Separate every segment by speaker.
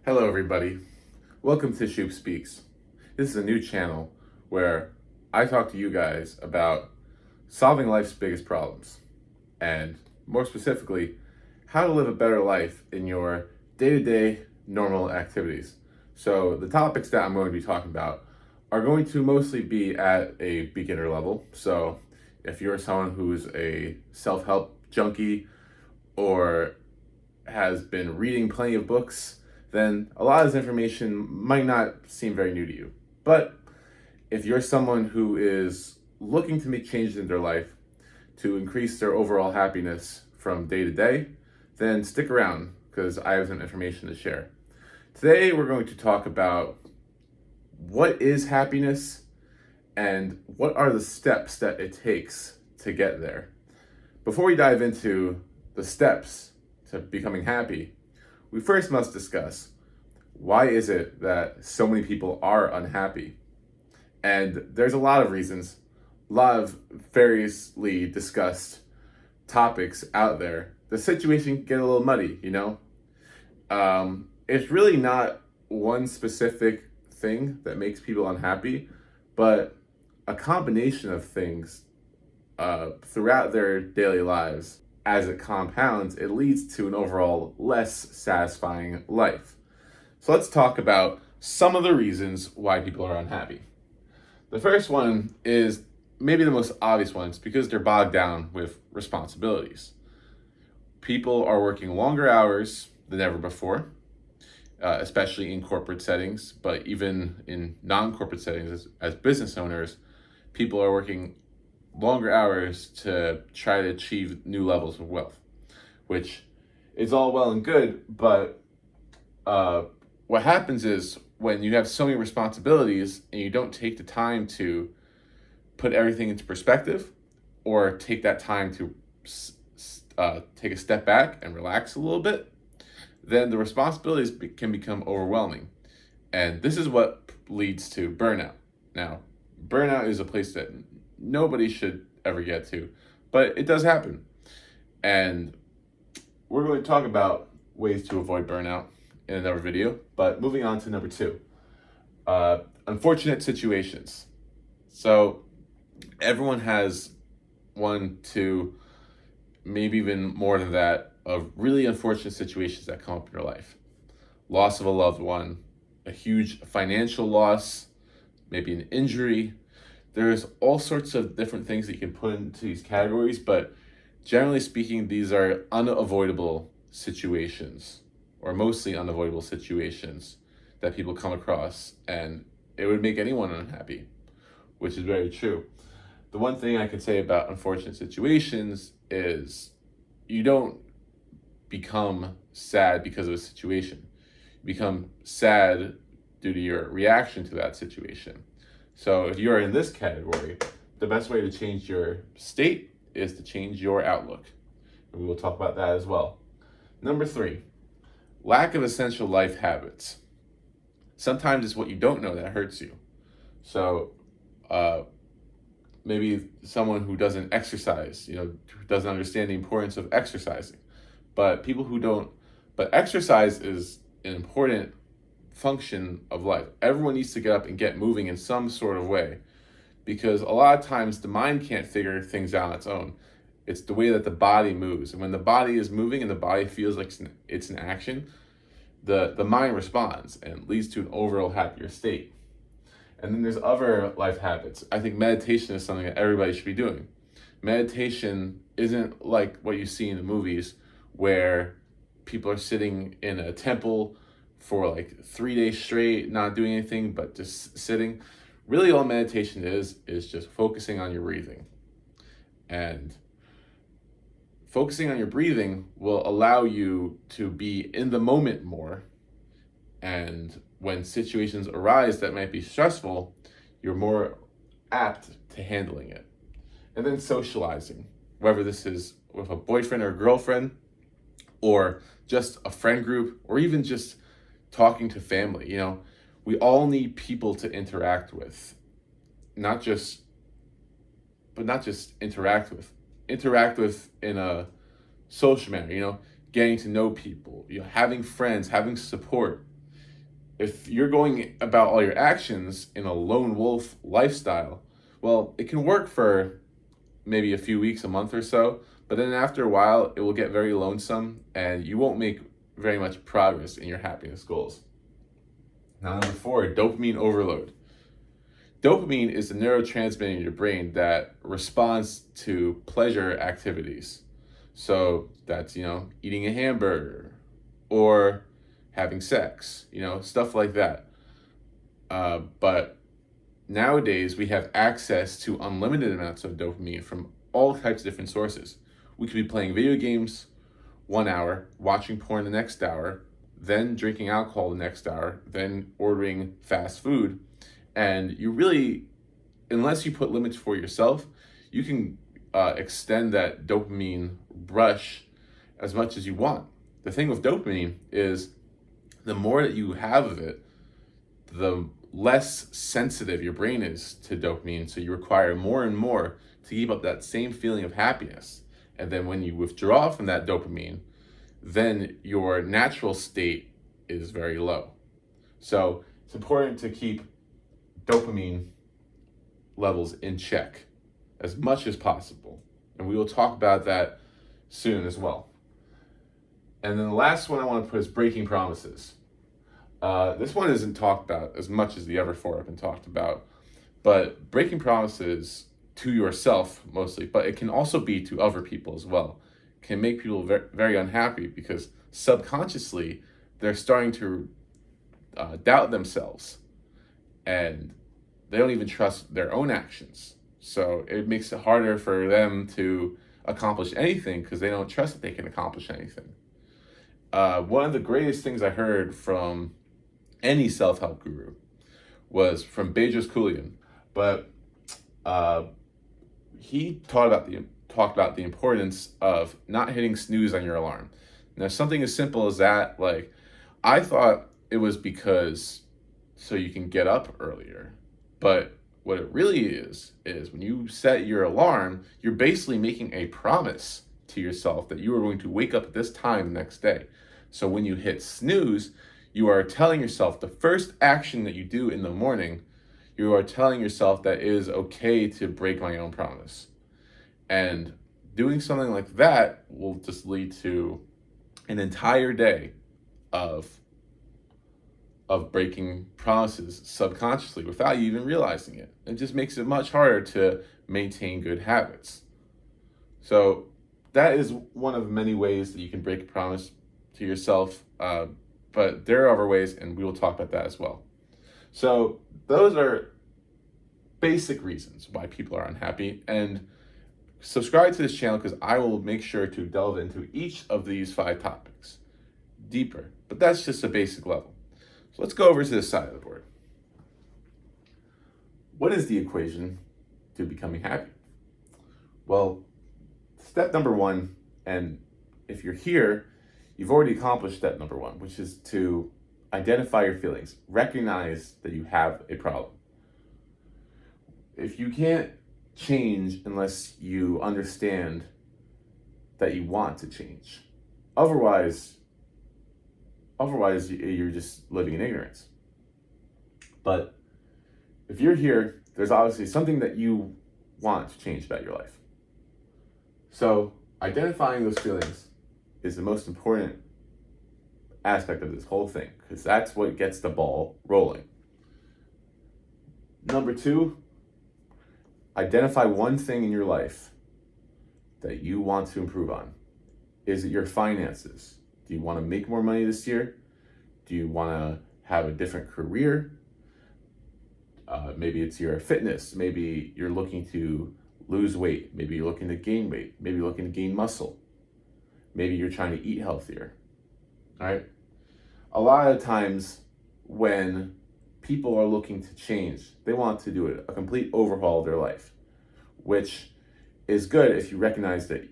Speaker 1: Hello, everybody. Welcome to Shoop Speaks. This is a new channel where I talk to you guys about solving life's biggest problems and, more specifically, how to live a better life in your day to day normal activities. So, the topics that I'm going to be talking about are going to mostly be at a beginner level. So, if you're someone who's a self help junkie or has been reading plenty of books, then a lot of this information might not seem very new to you. But if you're someone who is looking to make changes in their life to increase their overall happiness from day to day, then stick around because I have some information to share. Today, we're going to talk about what is happiness and what are the steps that it takes to get there. Before we dive into the steps to becoming happy, we first must discuss why is it that so many people are unhappy? And there's a lot of reasons, a lot of variously discussed topics out there. The situation can get a little muddy, you know? It's really not one specific thing that makes people unhappy, but a combination of things throughout their daily lives. As it compounds, it leads to an overall less satisfying life. So let's talk about some of the reasons why people are unhappy. The first one is maybe the most obvious one. It's because they're bogged down with responsibilities. People are working longer hours than ever before, especially in corporate settings, but even in non-corporate settings as business owners, people are working longer hours to try to achieve new levels of wealth, which is all well and good, but what happens is when you have so many responsibilities and you don't take the time to put everything into perspective or take that time to take a step back and relax a little bit, then the responsibilities can become overwhelming. And this is what leads to burnout. Now, burnout is a place that nobody should ever get to, but it does happen. And we're going to talk about ways to avoid burnout in another video, but moving on to number two, unfortunate situations. So everyone has one, two, maybe even more than that, of really unfortunate situations that come up in your life. Loss of a loved one, a huge financial loss, maybe an injury. There's all sorts of different things that you can put into these categories, but generally speaking, these are unavoidable situations, or mostly unavoidable situations that people come across, and it would make anyone unhappy, which is very true. The one thing I can say about unfortunate situations is you don't become sad because of a situation. You become sad due to your reaction to that situation. So if you're in this category, the best way to change your state is to change your outlook. And we will talk about that as well. Number three, lack of essential life habits. Sometimes it's what you don't know that hurts you. So maybe someone who doesn't exercise, who doesn't understand the importance of exercising. But exercise is an important function of life. Everyone needs to get up and get moving in some sort of way, because a lot of times the mind can't figure things out on its own. It's the way that the body moves, and when the body is moving and the body feels like it's in action, the mind responds and leads to an overall happier state. And then there's other life habits. I think meditation is something that everybody should be doing. Meditation isn't like what you see in the movies where people are sitting in a temple for like 3 days straight, not doing anything but just sitting. Really, all meditation is just focusing on your breathing. And focusing on your breathing will allow you to be in the moment more. And when situations arise that might be stressful, you're more apt to handling it. And then socializing, whether this is with a boyfriend or girlfriend, or just a friend group, or even just talking to family. We all need people to interact with, not just interact with in a social manner, getting to know people, having friends, having support. If you're going about all your actions in a lone wolf lifestyle, well, it can work for maybe a few weeks, a month or so, but then after a while, it will get very lonesome and you won't make very much progress in your happiness goals. Now, number 4, dopamine overload. Dopamine is the neurotransmitter in your brain that responds to pleasure activities. So that's, eating a hamburger or having sex, stuff like that. But nowadays, we have access to unlimited amounts of dopamine from all types of different sources. We could be playing video games 1 hour, watching porn the next hour, then drinking alcohol the next hour, then ordering fast food. And you really, unless you put limits for yourself, you can extend that dopamine rush as much as you want. The thing with dopamine is the more that you have of it, the less sensitive your brain is to dopamine. So you require more and more to keep up that same feeling of happiness. And then when you withdraw from that dopamine, then your natural state is very low. So it's important to keep dopamine levels in check as much as possible. And we will talk about that soon as well. And then the last one I want to put is breaking promises. This one isn't talked about as much as the other 4 have been talked about, but breaking promises to yourself mostly, but it can also be to other people as well, can make people very, very unhappy because subconsciously they're starting to doubt themselves and they don't even trust their own actions. So it makes it harder for them to accomplish anything because they don't trust that they can accomplish anything. One of the greatest things I heard from any self-help guru was from Bejas Kulian, but he talked about the importance of not hitting snooze on your alarm. Now, something as simple as that, like, I thought it was because so you can get up earlier, but what it really is when you set your alarm, you're basically making a promise to yourself that you are going to wake up at this time the next day. So when you hit snooze, you are telling yourself the first action that you do in the morning, you are telling yourself that it is okay to break my own promise. And doing something like that will just lead to an entire day of breaking promises subconsciously without you even realizing it. It just makes it much harder to maintain good habits. So that is one of many ways that you can break a promise to yourself, but there are other ways, and we will talk about that as well. So those are basic reasons why people are unhappy, and subscribe to this channel because I will make sure to delve into each of these 5 topics deeper, but that's just a basic level. So let's go over to this side of the board. What is the equation to becoming happy? Well, step number 1, and if you're here, you've already accomplished step number 1, which is to identify your feelings, recognize that you have a problem. If you can't change unless you understand that you want to change, otherwise you're just living in ignorance. But if you're here, there's obviously something that you want to change about your life. So identifying those feelings is the most important aspect of this whole thing, because that's what gets the ball rolling. Number 2, identify one thing in your life that you want to improve on. Is it your finances? Do you want to make more money this year? Do you want to have a different career? Maybe it's your fitness. Maybe you're looking to lose weight. Maybe you're looking to gain weight. Maybe you're looking to gain muscle. Maybe you're trying to eat healthier. All right? A lot of times when people are looking to change, they want to do a complete overhaul of their life, which is good if you recognize that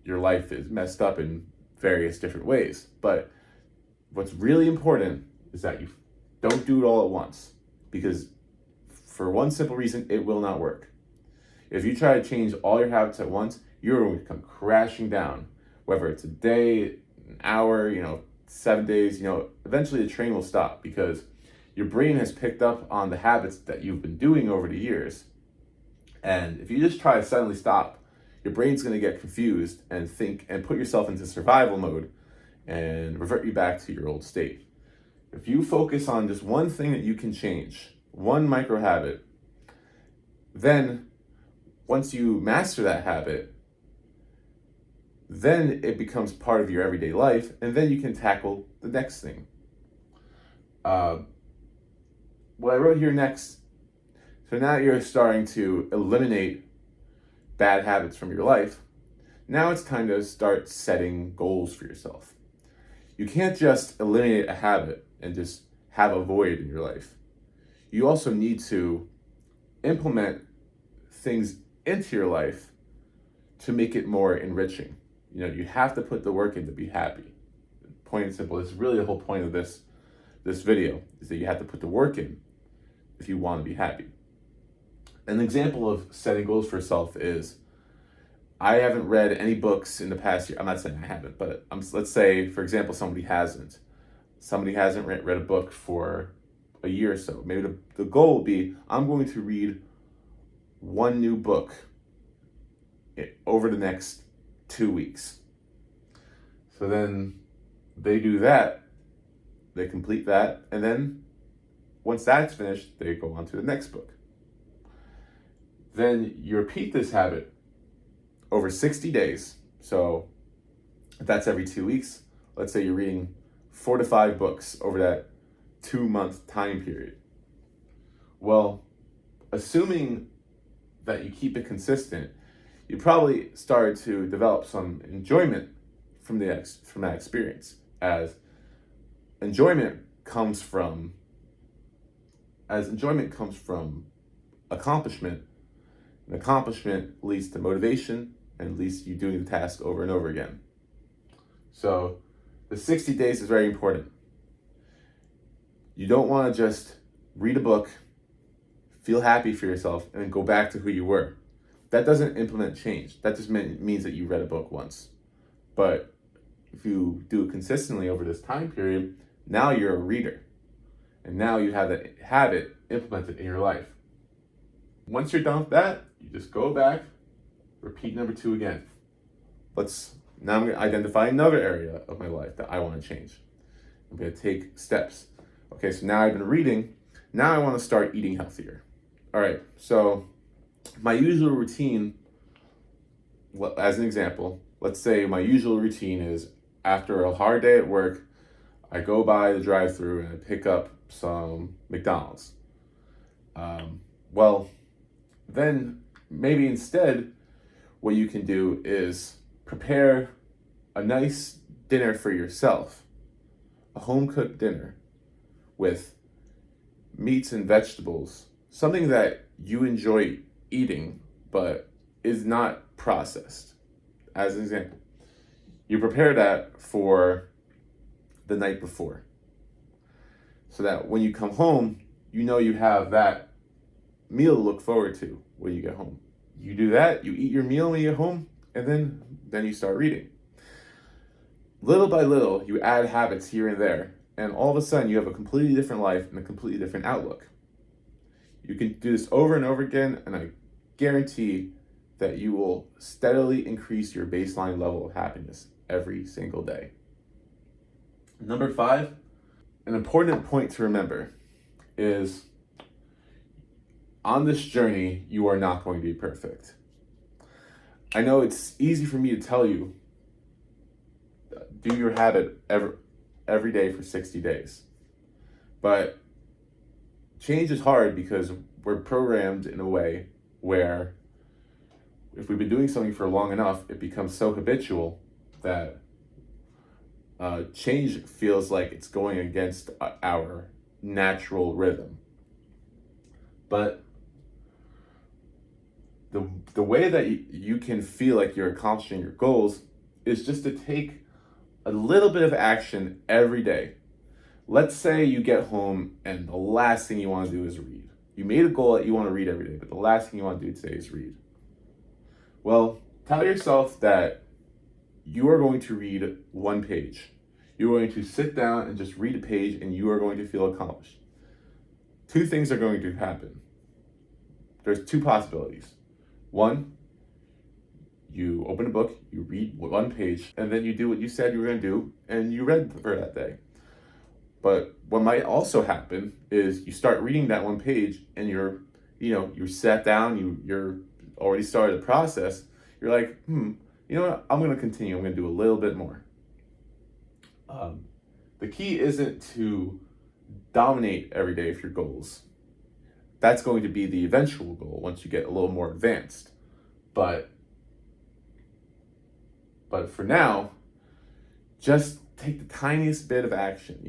Speaker 1: your life is messed up in various different ways. But what's really important is that you don't do it all at once, because for one simple reason, it will not work. If you try to change all your habits at once, you're going to come crashing down, whether it's a day, an hour, 7 days, eventually the train will stop, because Your brain has picked up on the habits that you've been doing over the years. And if you just try to suddenly stop, your brain's going to get confused and think and put yourself into survival mode and revert you back to your old state. If you focus on just one thing that you can change, one micro habit, then once you master that habit, then it becomes part of your everyday life, and then you can tackle the next thing. What I wrote here next, so now you're starting to eliminate bad habits from your life. Now it's time to start setting goals for yourself. You can't just eliminate a habit and just have a void in your life. You also need to implement things into your life to make it more enriching. You have to put the work in to be happy. Plain and simple. This is really the whole point of this video, is that you have to put the work in if you want to be happy. An example of setting goals for yourself is, I haven't read any books in the past year. I'm not saying I haven't, but let's say, for example, somebody hasn't read a book for a year or so. Maybe the goal will be, I'm going to read one new book over the next 2 weeks. So then they do that, they complete that, and then once that's finished, they go on to the next book. Then you repeat this habit over 60 days. So if that's every 2 weeks, let's say you're reading 4 to 5 books over that 2-month time period. Well, assuming that you keep it consistent, you probably start to develop some enjoyment from that experience, as enjoyment comes from accomplishment, and accomplishment leads to motivation and leads to you doing the task over and over again. So the 60 days is very important. You don't want to just read a book, feel happy for yourself, and then go back to who you were. That doesn't implement change. That just means that you read a book once. But if you do it consistently over this time period, now you're a reader. And now you have that habit implemented in your life. Once you're done with that, you just go back, repeat number 2 again. Now I'm going to identify another area of my life that I want to change. I'm going to take steps. Okay, so now I've been reading. Now I want to start eating healthier. All right, so my usual routine, as an example, let's say my usual routine is, after a hard day at work, I go by the drive-thru and I pick up some McDonald's. Well, then maybe instead what you can do is prepare a nice dinner for yourself, a home-cooked dinner with meats and vegetables, something that you enjoy eating but is not processed. As an example, you prepare that for the night before, so that when you come home, you have that meal to look forward to when you get home. You do that, you eat your meal when you get home, and then you start reading. Little by little, you add habits here and there, and all of a sudden you have a completely different life and a completely different outlook. You can do this over and over again, and I guarantee that you will steadily increase your baseline level of happiness every single day. Number 5, an important point to remember is, on this journey, you are not going to be perfect. I know it's easy for me to tell you, do your habit every day for 60 days. But change is hard because we're programmed in a way where if we've been doing something for long enough, it becomes so habitual that change feels like it's going against our natural rhythm. But the way that you can feel like you're accomplishing your goals is just to take a little bit of action every day. Let's say you get home and the last thing you want to do is read. You made a goal that you want to read every day, but the last thing you want to do today is read. Well, tell yourself that you are going to read 1 page. You're going to sit down and just read a page, and you are going to feel accomplished. two things are going to happen. There's two possibilities. One, you open a book, you read one page, and then you do what you said you were going to do, and you read for that day. But what might also happen is you start reading that one page, and you sat down, you're already started the process. You're like, you know what? I'm going to continue. I'm going to do a little bit more. The key isn't to dominate every day of your goals. That's going to be the eventual goal once you get a little more advanced. But for now, just take the tiniest bit of action,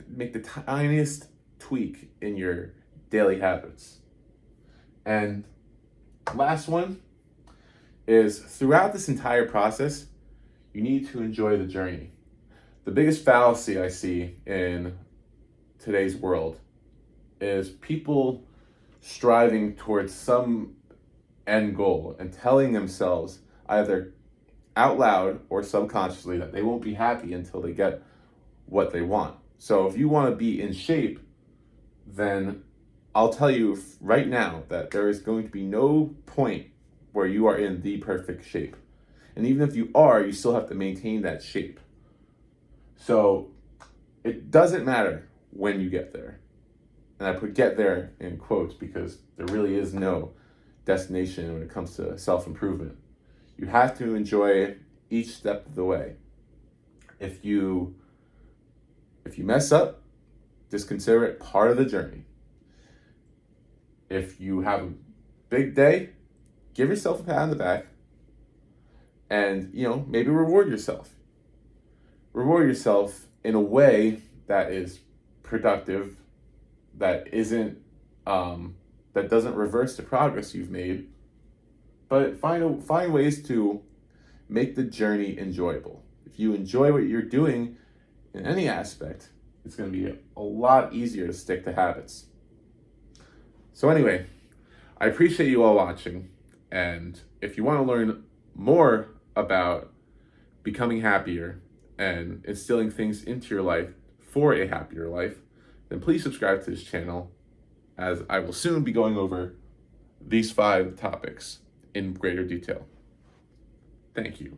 Speaker 1: make the tiniest tweak in your daily habits. And last one is, throughout this entire process, you need to enjoy the journey. The biggest fallacy I see in today's world is people striving towards some end goal and telling themselves either out loud or subconsciously that they won't be happy until they get what they want. So if you want to be in shape, then I'll tell you right now that there is going to be no point where you are in the perfect shape. And even if you are, you still have to maintain that shape. So it doesn't matter when you get there. And I put "get there" in quotes because there really is no destination when it comes to self-improvement. You have to enjoy each step of the way. If you mess up, just consider it part of the journey. If you have a big day, give yourself a pat on the back and, maybe reward yourself. Reward yourself in a way that is productive, that doesn't reverse the progress you've made, but find ways to make the journey enjoyable. If you enjoy what you're doing in any aspect, it's going to be a lot easier to stick to habits. So anyway, I appreciate you all watching, and if you want to learn more about becoming happier and instilling things into your life for a happier life, then please subscribe to this channel, as I will soon be going over these 5 topics in greater detail. Thank you.